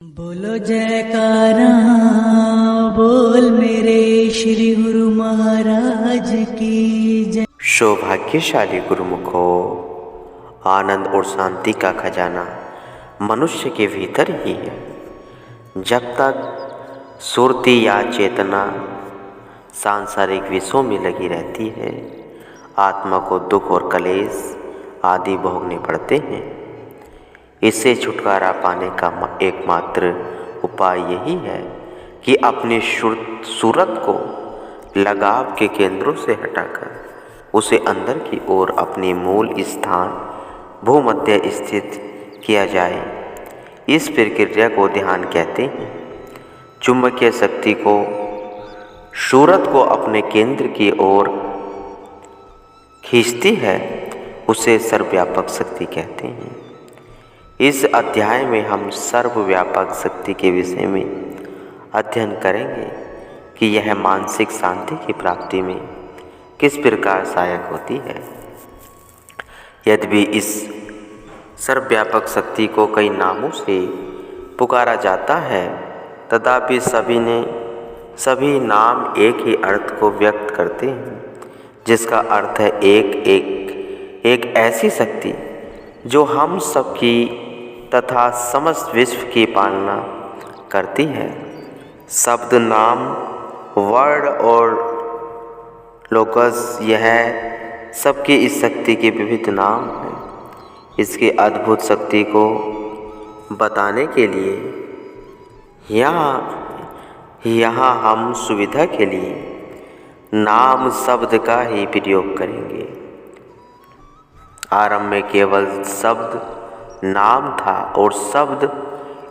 बोलो जयकारा, बोल मेरे श्री गुरु महाराज की जय। सौभाग्यशाली गुरुमुखो, आनंद और शांति का खजाना मनुष्य के भीतर ही है। जब तक सुरती या चेतना सांसारिक विषयों में लगी रहती है, आत्मा को दुख और कलेश आदि भोगने पड़ते हैं। इससे छुटकारा पाने का एकमात्र उपाय यही है कि अपनी सूरत को लगाव के केंद्रों से हटाकर उसे अंदर की ओर अपने मूल स्थान भूमध्य स्थित किया जाए। इस प्रक्रिया को ध्यान कहते हैं। चुंबकीय शक्ति को सूरत को अपने केंद्र की ओर खींचती है, उसे सर्वव्यापक शक्ति कहते हैं। इस अध्याय में हम सर्वव्यापक शक्ति के विषय में अध्ययन करेंगे कि यह मानसिक शांति की प्राप्ति में किस प्रकार सहायक होती है। यद्यपि इस सर्वव्यापक शक्ति को कई नामों से पुकारा जाता है, तथापि सभी नाम एक ही अर्थ को व्यक्त करते हैं, जिसका अर्थ है एक ऐसी शक्ति जो हम सबकी तथा समस्त विश्व की पालना करती है। शब्द, नाम, वर्ण और लोकस, यह सबकी इस शक्ति के विविध नाम हैं। इसकी अद्भुत शक्ति को बताने के लिए यहाँ हम सुविधा के लिए नाम शब्द का ही प्रयोग करेंगे। आरंभ में केवल शब्द नाम था और शब्द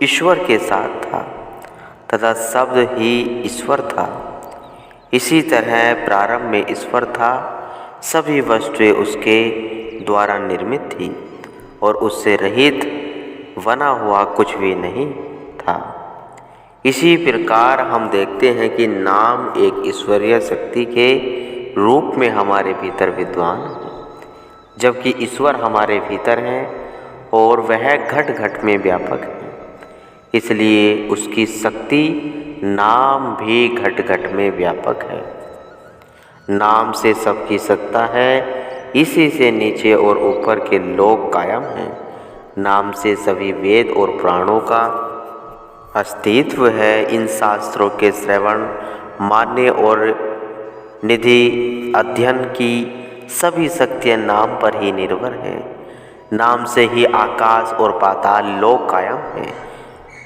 ईश्वर के साथ था तथा शब्द ही ईश्वर था। इसी तरह प्रारंभ में ईश्वर था, सभी वस्तुएं उसके द्वारा निर्मित थी और उससे रहित बना हुआ कुछ भी नहीं था। इसी प्रकार हम देखते हैं कि नाम एक ईश्वरीय शक्ति के रूप में हमारे भीतर विद्वान है, जबकि ईश्वर हमारे भीतर है और वह घट घट में व्यापक है। इसलिए उसकी शक्ति नाम भी घट घट में व्यापक है। नाम से सबकी सत्ता है, इसी से नीचे और ऊपर के लोक कायम हैं। नाम से सभी वेद और पुराणों का अस्तित्व है। इन शास्त्रों के श्रवण, मानने और निधि अध्ययन की सभी शक्तियाँ नाम पर ही निर्भर है। नाम से ही आकाश और पाताल लोक कायम है।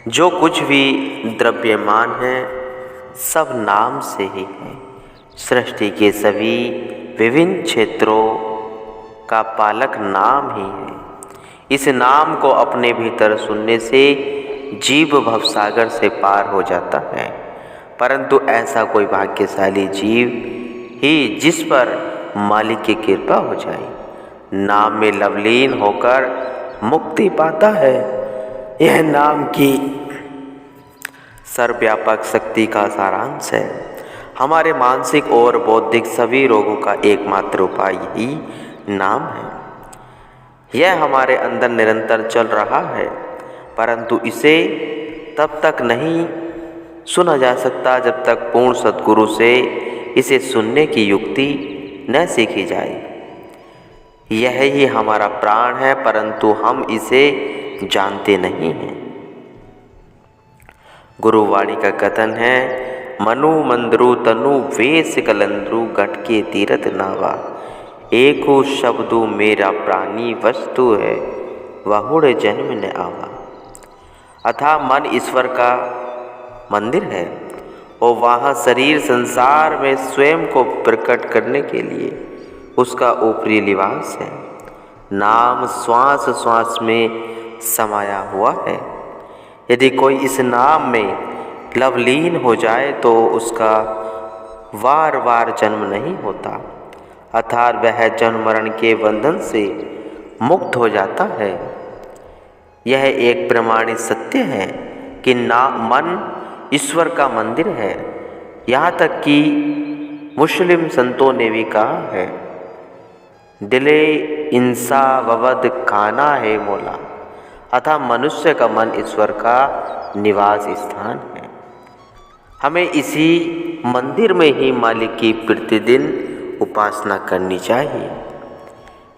जो कुछ भी द्रव्यमान है, सब नाम से ही है। सृष्टि के सभी विभिन्न क्षेत्रों का पालक नाम ही है। इस नाम को अपने भीतर सुनने से जीव भवसागर से पार हो जाता है, परंतु ऐसा कोई भाग्यशाली जीव ही जिस पर मालिक की कृपा हो जाए, नाम में लवलीन होकर मुक्ति पाता है। यह नाम की सर्वव्यापक शक्ति का सारांश है। हमारे मानसिक और बौद्धिक सभी रोगों का एकमात्र उपाय ही नाम है। यह हमारे अंदर निरंतर चल रहा है, परंतु इसे तब तक नहीं सुना जा सकता जब तक पूर्ण सद्गुरु से इसे सुनने की युक्ति न सीखी जाए। यह ही हमारा प्राण है, परंतु हम इसे जानते नहीं हैं। गुरुवाणी का कथन है, मनु मंद्रु तनु वेश कलंद्रु घट के तीरथ नावा, एको शब्दु मेरा प्राणी वस्तु है, बहुड़ जन्म न आवा। अतः मन ईश्वर का मंदिर है और वहाँ शरीर संसार में स्वयं को प्रकट करने के लिए उसका ऊपरी लिबास है। नाम श्वास श्वास में समाया हुआ है। यदि कोई इस नाम में लवलीन हो जाए तो उसका वार वार जन्म नहीं होता, अर्थात वह जन्म मरण के बंधन से मुक्त हो जाता है। यह एक प्रमाणित सत्य है कि मन ईश्वर का मंदिर है। यहाँ तक कि मुस्लिम संतों ने भी कहा है, दिले इंसा ववद खाना है मोला, अतः मनुष्य का मन ईश्वर का निवास स्थान है। हमें इसी मंदिर में ही मालिक की प्रतिदिन उपासना करनी चाहिए।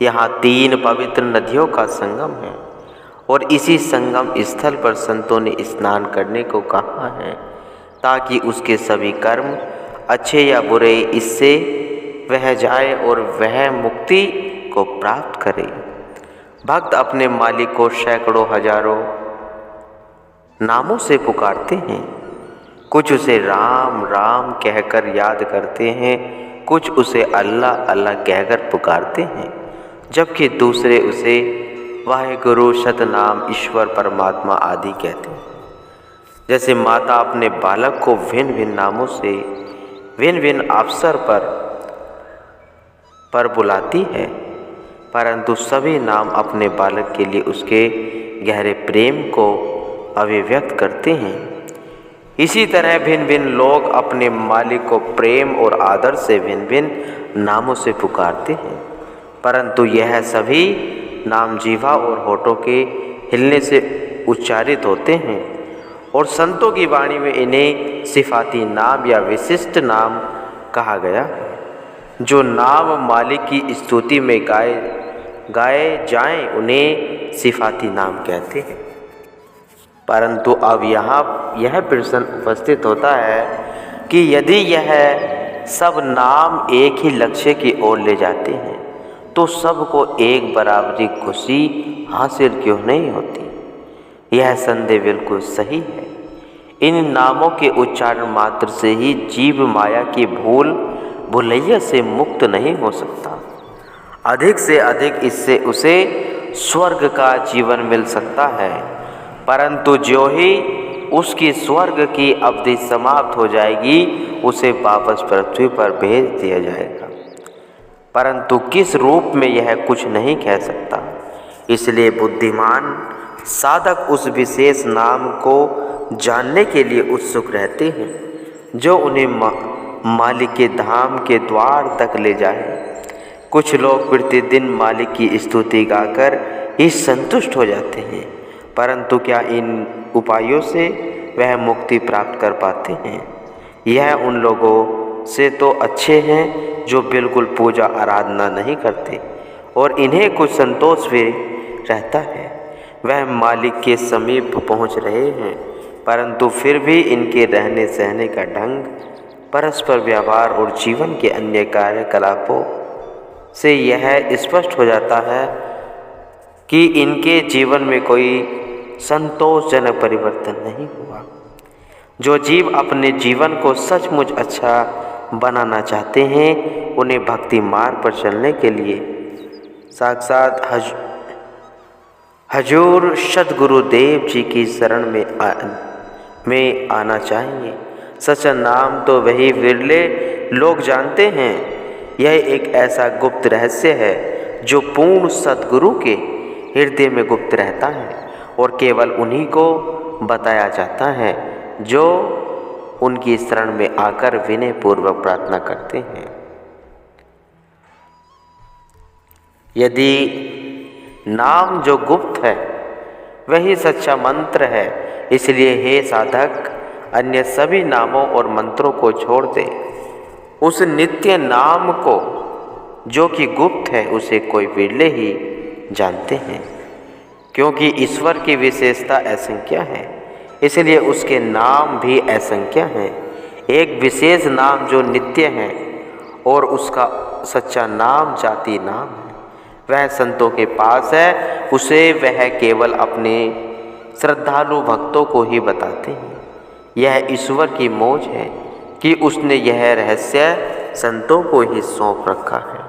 यहाँ 3 पवित्र नदियों का संगम है और इसी संगम स्थल पर संतों ने स्नान करने को कहा है, ताकि उसके सभी कर्म अच्छे या बुरे इससे वह जाए और वह मुक्ति को प्राप्त करे। भक्त अपने मालिक को सैकड़ों हजारों नामों से पुकारते हैं। कुछ उसे राम राम कहकर याद करते हैं, कुछ उसे अल्लाह अल्लाह कहकर पुकारते हैं, जबकि दूसरे उसे वाहेगुरु सतनाम ईश्वर परमात्मा आदि कहते हैं। जैसे माता अपने बालक को भिन्न भिन्न नामों से भिन्न भिन्न अवसर पर बुलाती है, परंतु सभी नाम अपने बालक के लिए उसके गहरे प्रेम को अभिव्यक्त करते हैं। इसी तरह भिन्न भिन्न लोग अपने मालिक को प्रेम और आदर से भिन्न भिन्न नामों से पुकारते हैं, परंतु यह सभी नाम जीवा और होठों के हिलने से उच्चारित होते हैं और संतों की वाणी में इन्हें सिफाती नाम या विशिष्ट नाम कहा गया है। जो नाम मालिक की स्तुति में गाए जाएं उन्हें सिफाती नाम कहते हैं। परंतु अब यहाँ यह प्रश्न उपस्थित होता है कि यदि यह सब नाम एक ही लक्ष्य की ओर ले जाते हैं तो सबको एक बराबरी खुशी हासिल क्यों नहीं होती? यह संदेह बिल्कुल सही है। इन नामों के उच्चारण मात्र से ही जीव माया की भूलैया से मुक्त नहीं हो सकता। अधिक से अधिक इससे उसे स्वर्ग का जीवन मिल सकता है, परंतु जो ही उसकी स्वर्ग की अवधि समाप्त हो जाएगी उसे वापस पृथ्वी पर भेज दिया जाएगा, परंतु किस रूप में यह कुछ नहीं कह सकता। इसलिए बुद्धिमान साधक उस विशेष नाम को जानने के लिए उत्सुक रहते हैं जो उन्हें मालिक के धाम के द्वार तक ले जाए। कुछ लोग प्रतिदिन मालिक की स्तुति गाकर ही संतुष्ट हो जाते हैं, परंतु क्या इन उपायों से वह मुक्ति प्राप्त कर पाते हैं? यह उन लोगों से तो अच्छे हैं जो बिल्कुल पूजा आराधना नहीं करते और इन्हें कुछ संतोष भी रहता है। वह मालिक के समीप पहुंच रहे हैं, परंतु फिर भी इनके रहने सहने का ढंग, परस्पर व्यवहार और जीवन के अन्य कार्यकलापों से यह स्पष्ट हो जाता है कि इनके जीवन में कोई संतोषजनक परिवर्तन नहीं हुआ। जो जीव अपने जीवन को सचमुच अच्छा बनाना चाहते हैं उन्हें भक्ति मार्ग पर चलने के लिए साक्षात हजूर सद्गुरुदेव जी की शरण में आना चाहिए। सच्चा नाम तो वही विरले लोग जानते हैं। यह एक ऐसा गुप्त रहस्य है जो पूर्ण सद्गुरु के हृदय में गुप्त रहता है और केवल उन्हीं को बताया जाता है जो उनकी शरण में आकर विनय पूर्वक प्रार्थना करते हैं। यदि नाम जो गुप्त है वही सच्चा मंत्र है, इसलिए हे साधक अन्य सभी नामों और मंत्रों को छोड़ दे। उस नित्य नाम को जो कि गुप्त है उसे कोई विरले ही जानते हैं, क्योंकि ईश्वर की विशेषता असंख्य है, इसलिए उसके नाम भी असंख्य हैं। एक विशेष नाम जो नित्य है और उसका सच्चा नाम जाति नाम है, वह संतों के पास है। उसे वह केवल अपने श्रद्धालु भक्तों को ही बताते हैं। यह ईश्वर की मौज है कि उसने यह रहस्य संतों को ही सौंप रखा है।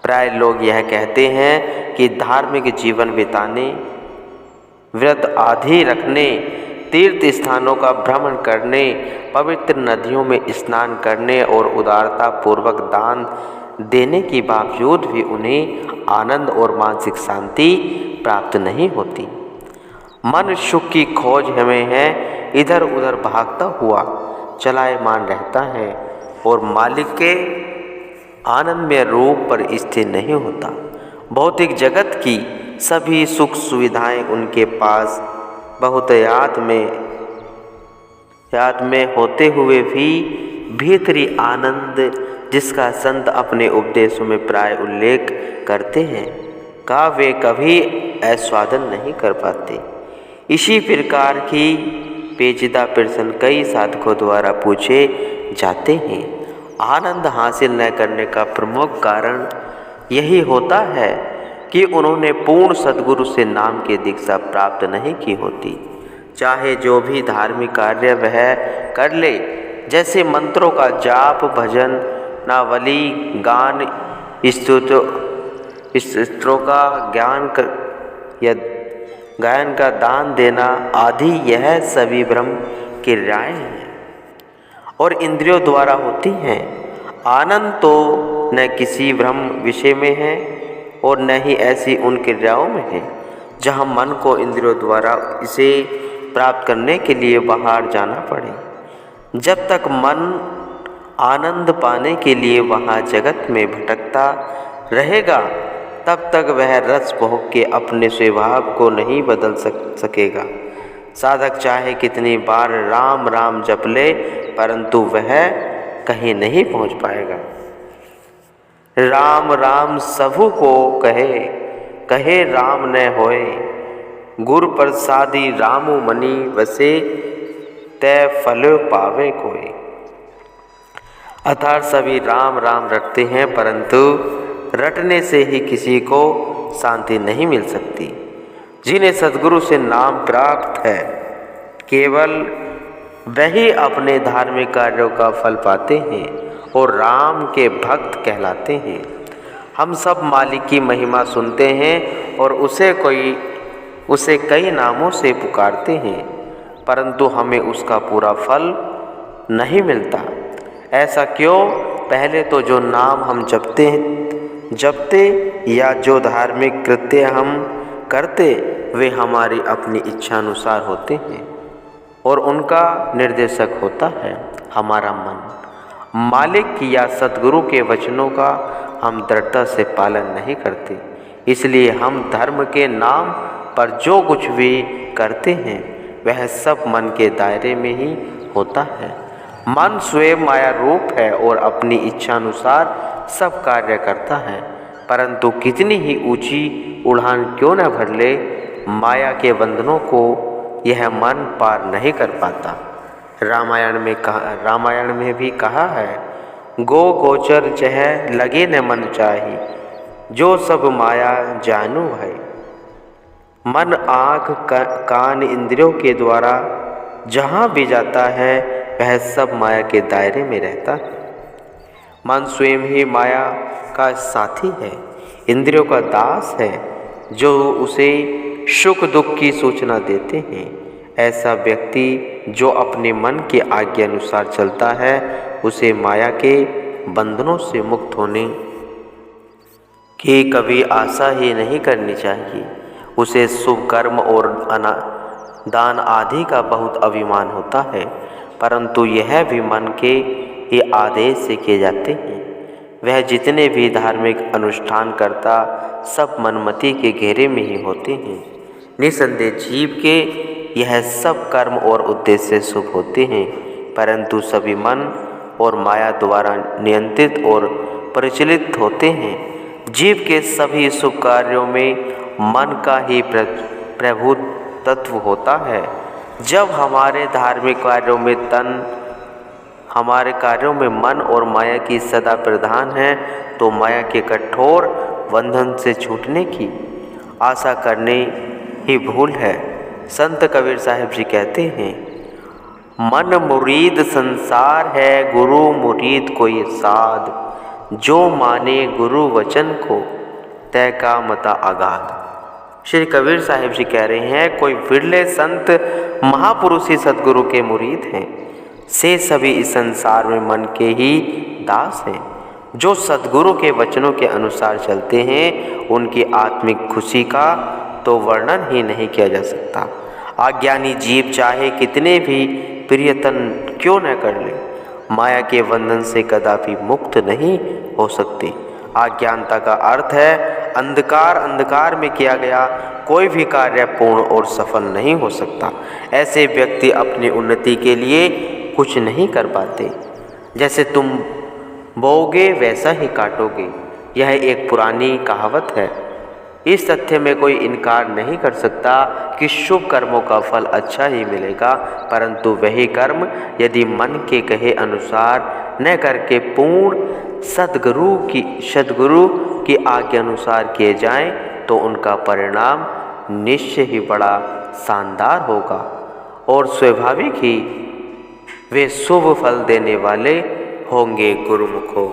प्राय लोग यह कहते हैं कि धार्मिक जीवन बिताने, व्रत आदि रखने, तीर्थ स्थानों का भ्रमण करने, पवित्र नदियों में स्नान करने और उदारता पूर्वक दान देने के बावजूद भी उन्हें आनंद और मानसिक शांति प्राप्त नहीं होती। मन सुख की खोज हमें है, इधर उधर भागता हुआ चलायमान रहता है और मालिक के आनंदमय रूप पर स्थिर नहीं होता। भौतिक जगत की सभी सुख सुविधाएं उनके पास बहुत याद में होते हुए भी भीतरी आनंद, जिसका संत अपने उपदेशों में प्राय उल्लेख करते हैं, का वे कभी आस्वादन नहीं कर पाते। इसी प्रकार की पेचीदा प्रश्न कई साधकों द्वारा पूछे जाते हैं। आनंद हासिल न करने का प्रमुख कारण यही होता है कि उन्होंने पूर्ण सद्गुरु से नाम की दीक्षा प्राप्त नहीं की होती। चाहे जो भी धार्मिक कार्य वह कर ले, जैसे मंत्रों का जाप, भजन, नावली, गान, स्तोत्रों का गायन का दान देना आदि, यह सभी ब्रह्म क्रियाएं हैं और इंद्रियों द्वारा होती हैं। आनंद तो न किसी ब्रह्म विषय में है और न ही ऐसी उन क्रियाओं में है जहाँ मन को इंद्रियों द्वारा इसे प्राप्त करने के लिए बाहर जाना पड़े। जब तक मन आनंद पाने के लिए वहाँ जगत में भटकता रहेगा, तब तक वह रस भोग के अपने स्वभाव को नहीं बदल सकेगा। साधक चाहे कितनी बार राम राम जप ले, परंतु वह कहीं नहीं पहुँच पाएगा। राम राम सबू को कहे, कहे राम न होए, गुर प्रसादी रामु मनी वसे, तय फल पावे कोई। अर्थात सभी राम राम रटते हैं, परंतु रटने से ही किसी को शांति नहीं मिल सकती। जिन्हें सद्गुरु से नाम प्राप्त है, केवल वही अपने धार्मिक कार्यों का फल पाते हैं और राम के भक्त कहलाते हैं। हम सब मालिक की महिमा सुनते हैं और उसे कई नामों से पुकारते हैं, परंतु हमें उसका पूरा फल नहीं मिलता। ऐसा क्यों? पहले तो जो नाम हम जपते या जो धार्मिक कृत्य हम करते, वे हमारी अपनी इच्छानुसार होते हैं और उनका निर्देशक होता है हमारा मन। मालिक या सद्गुरु के वचनों का हम दृढ़ता से पालन नहीं करते, इसलिए हम धर्म के नाम पर जो कुछ भी करते हैं वह सब मन के दायरे में ही होता है। मन स्वयं माया रूप है और अपनी इच्छानुसार सब कार्य करता है, परंतु कितनी ही ऊंची उड़ान क्यों न भर ले, माया के बंधनों को यह मन पार नहीं कर पाता। रामायण में भी कहा है, गो गोचर चह लगे न मन चाही, जो सब माया जानू भाई। मन, आँख, कान, इंद्रियों के द्वारा जहाँ भी जाता है वह सब माया के दायरे में रहता है। मन स्वयं ही माया का साथी है, इंद्रियों का दास है, जो उसे सुख दुख की सूचना देते हैं। ऐसा व्यक्ति जो अपने मन के आज्ञा अनुसार चलता है, उसे माया के बंधनों से मुक्त होने की कभी आशा ही नहीं करनी चाहिए। उसे शुभ कर्म और दान आदि का बहुत अभिमान होता है, परंतु यह भी मन के ही आदेश से किए जाते हैं। वह जितने भी धार्मिक अनुष्ठान करता, सब मनमति के घेरे में ही होते हैं। निसंदेह जीव के यह सब कर्म और उद्देश्य शुभ होते हैं, परंतु सभी मन और माया द्वारा नियंत्रित और परिचालित होते हैं। जीव के सभी शुभ कार्यों में मन का ही प्रभुत्व होता है। जब हमारे धार्मिक कार्यों में मन और माया की सदा प्रधान है, तो माया के कठोर बंधन से छूटने की आशा करने ही भूल है। संत कबीर साहिब जी कहते हैं, मन मुरीद संसार है, गुरु मुरीद कोई साध, जो माने गुरु वचन को तय का मता आगाध। श्री कबीर साहिब जी कह रहे हैं, कोई विरले संत महापुरुष ही सद्गुरु के मुरीद हैं, से सभी इस संसार में मन के ही दास हैं। जो सद्गुरु के वचनों के अनुसार चलते हैं, उनकी आत्मिक खुशी का तो वर्णन ही नहीं किया जा सकता। अज्ञानी जीव चाहे कितने भी प्रियतन क्यों न कर ले, माया के बंधन से कदापि मुक्त नहीं हो सकते। अज्ञानता का अर्थ है अंधकार में किया गया कोई भी कार्य पूर्ण और सफल नहीं हो सकता। ऐसे व्यक्ति अपनी उन्नति के लिए कुछ नहीं कर पाते। जैसे तुम बोओगे वैसा ही काटोगे, यह एक पुरानी कहावत है। इस तथ्य में कोई इनकार नहीं कर सकता कि शुभ कर्मों का फल अच्छा ही मिलेगा, परंतु वही कर्म यदि मन के कहे अनुसार न करके पूर्ण सद्गुरु की आज्ञा अनुसार किए जाएं, तो उनका परिणाम निश्चय ही बड़ा शानदार होगा और स्वाभाविक ही वे शुभ फल देने वाले होंगे। गुरुमुखो।